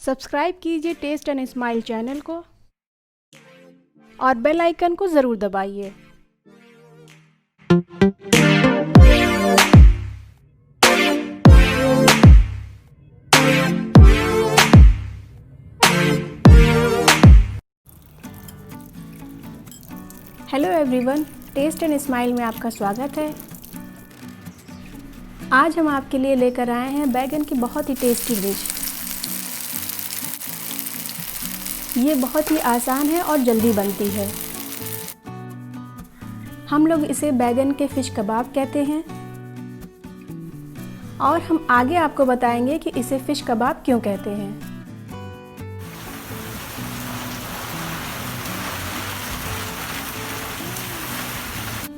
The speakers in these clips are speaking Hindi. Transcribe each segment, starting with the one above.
सब्सक्राइब कीजिए टेस्ट एंड स्माइल चैनल को और बेल आइकन को ज़रूर दबाइए। Hello everyone, test and smile में आपका स्वागत है। आज हम आपके लिए लेकर आए हैं बैगन की बहुत ही टेस्टी डिश। ये बहुत ही आसान है और जल्दी बनती है। हम लोग इसे बैगन के फिश कबाब कहते हैं और हम आगे आपको बताएंगे कि इसे फिश कबाब क्यों कहते हैं।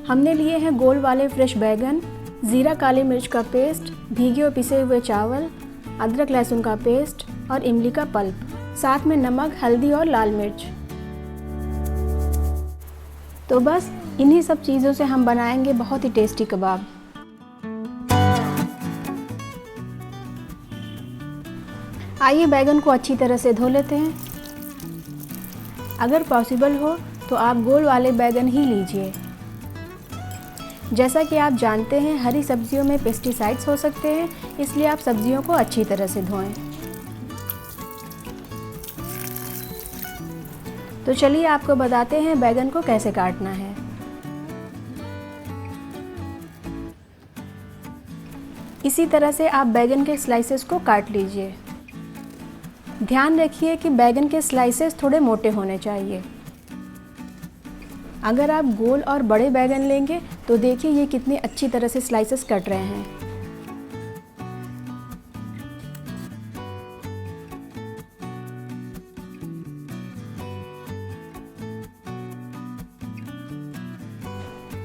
हमने लिए हैं गोल वाले फ्रेश बैगन, जीरा काली मिर्च का पेस्ट, भीगे और पिसे हुए चावल, अदरक लहसुन का पेस्ट और इमली का पल्प, साथ में नमक, हल्दी और लाल मिर्च। तो बस इन्हीं सब चीज़ों से हम बनाएंगे बहुत ही टेस्टी कबाब। आइए बैगन को अच्छी तरह से धो लेते हैं। अगर पॉसिबल हो तो आप गोल वाले बैगन ही लीजिए। जैसा कि आप जानते हैं हरी सब्जियों में पेस्टिसाइड्स हो सकते हैं, इसलिए आप सब्जियों को अच्छी तरह से धोएं। तो चलिए आपको बताते हैं बैगन को कैसे काटना है। इसी तरह से आप बैगन के स्लाइसेस को काट लीजिए। ध्यान रखिए कि बैगन के स्लाइसेस थोड़े मोटे होने चाहिए। अगर आप गोल और बड़े बैगन लेंगे तो देखिए ये कितनी अच्छी तरह से स्लाइसेस कट रहे हैं।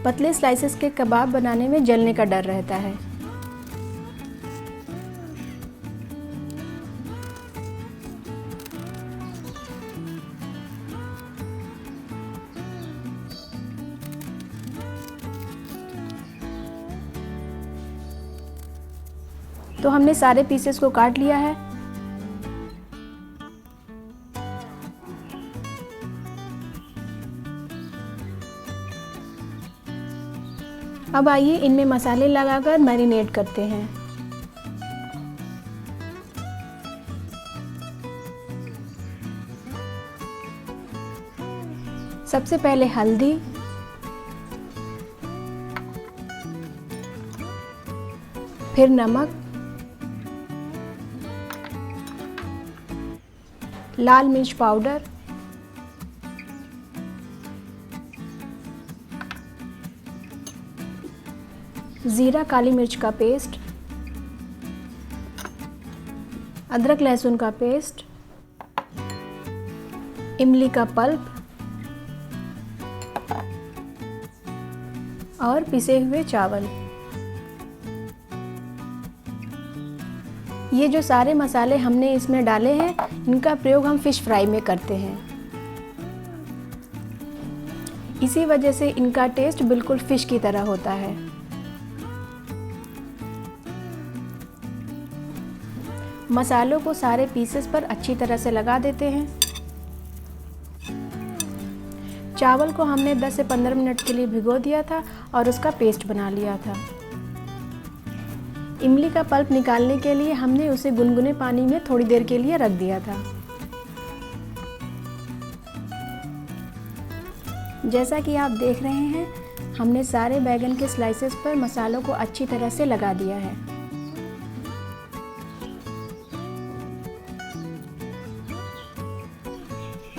पतले स्लाइसेस के कबाब बनाने में जलने का डर रहता है। तो हमने सारे पीसेस को काट लिया है। अब आइए इनमें मसाले लगाकर मैरिनेट करते हैं। सबसे पहले हल्दी, फिर नमक, लाल मिर्च पाउडर, जीरा काली मिर्च का पेस्ट, अदरक लहसुन का पेस्ट, इमली का पल्प और पिसे हुए चावल। ये जो सारे मसाले हमने इसमें डाले हैं, इनका प्रयोग हम फिश फ्राई में करते हैं। इसी वजह से इनका टेस्ट बिल्कुल फिश की तरह होता है। मसालों को सारे पीसेस पर अच्छी तरह से लगा देते हैं। चावल को हमने 10 से 15 मिनट के लिए भिगो दिया था और उसका पेस्ट बना लिया था। इमली का पल्प निकालने के लिए हमने उसे गुनगुने पानी में थोड़ी देर के लिए रख दिया था। जैसा कि आप देख रहे हैं, हमने सारे बैगन के स्लाइसेस पर मसालों को अच्छी तरह से लगा दिया है।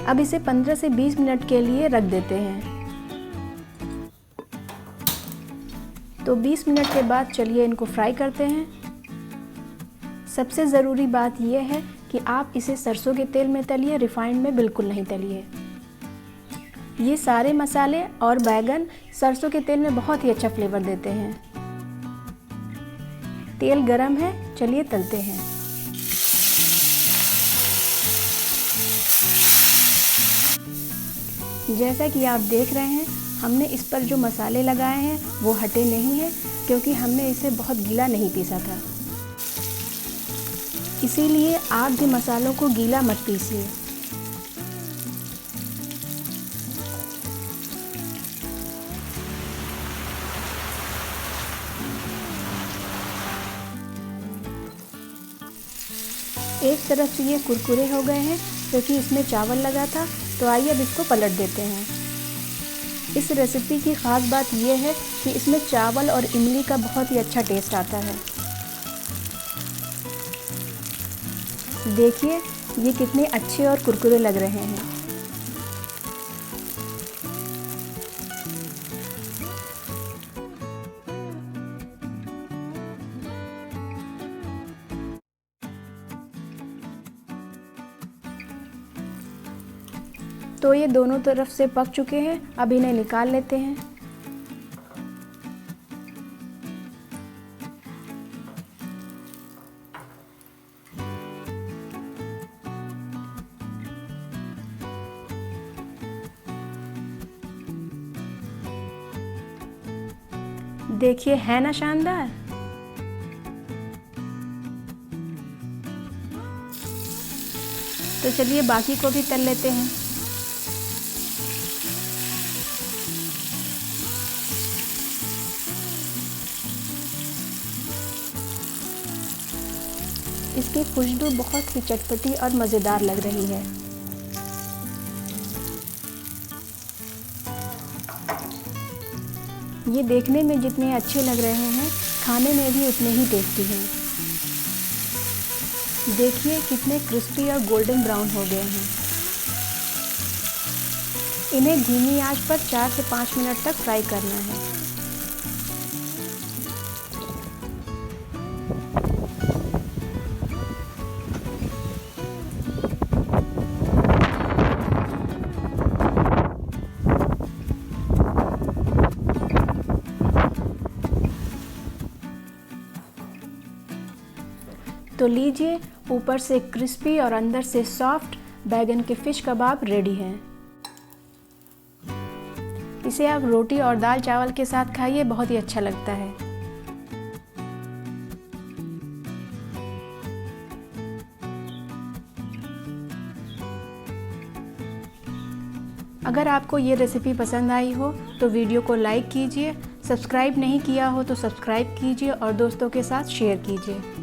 अब इसे 15 से 20 मिनट के लिए रख देते हैं। तो 20 मिनट के बाद चलिए इनको फ्राई करते हैं। सबसे ज़रूरी बात यह है कि आप इसे सरसों के तेल में तलिए, रिफाइंड में बिल्कुल नहीं तलिए। ये सारे मसाले और बैगन सरसों के तेल में बहुत ही अच्छा फ्लेवर देते हैं। तेल गरम है, चलिए तलते हैं। जैसा कि आप देख रहे हैं, हमने इस पर जो मसाले लगाए हैं वो हटे नहीं हैं, क्योंकि हमने इसे बहुत गीला नहीं पीसा था। इसीलिए आप भी मसालों को गीला मत पीसिए। एक तरफ से ये कुरकुरे हो गए हैं क्योंकि इसमें चावल लगा था, तो आइए अब इसको पलट देते हैं। इस रेसिपी की ख़ास बात यह है कि इसमें चावल और इमली का बहुत ही अच्छा टेस्ट आता है। देखिए ये कितने अच्छे और कुरकुरे लग रहे हैं। तो ये दोनों तरफ से पक चुके हैं, अब इन्हें निकाल लेते हैं। देखिए है ना शानदार। तो चलिए बाकी को भी तल लेते हैं। इसकी खुशबू बहुत ही चटपटी और मज़ेदार लग रही है। ये देखने में जितने अच्छे लग रहे हैं, खाने में भी उतने ही टेस्टी हैं। देखिए कितने क्रिस्पी और गोल्डन ब्राउन हो गए हैं। इन्हें धीमी आंच पर 4 से 5 मिनट तक फ्राई करना है। तो लीजिए, ऊपर से क्रिस्पी और अंदर से सॉफ्ट बैगन के फिश कबाब रेडी हैं। इसे आप रोटी और दाल चावल के साथ खाइए, बहुत ही अच्छा लगता है। अगर आपको ये रेसिपी पसंद आई हो तो वीडियो को लाइक कीजिए, सब्सक्राइब नहीं किया हो तो सब्सक्राइब कीजिए और दोस्तों के साथ शेयर कीजिए।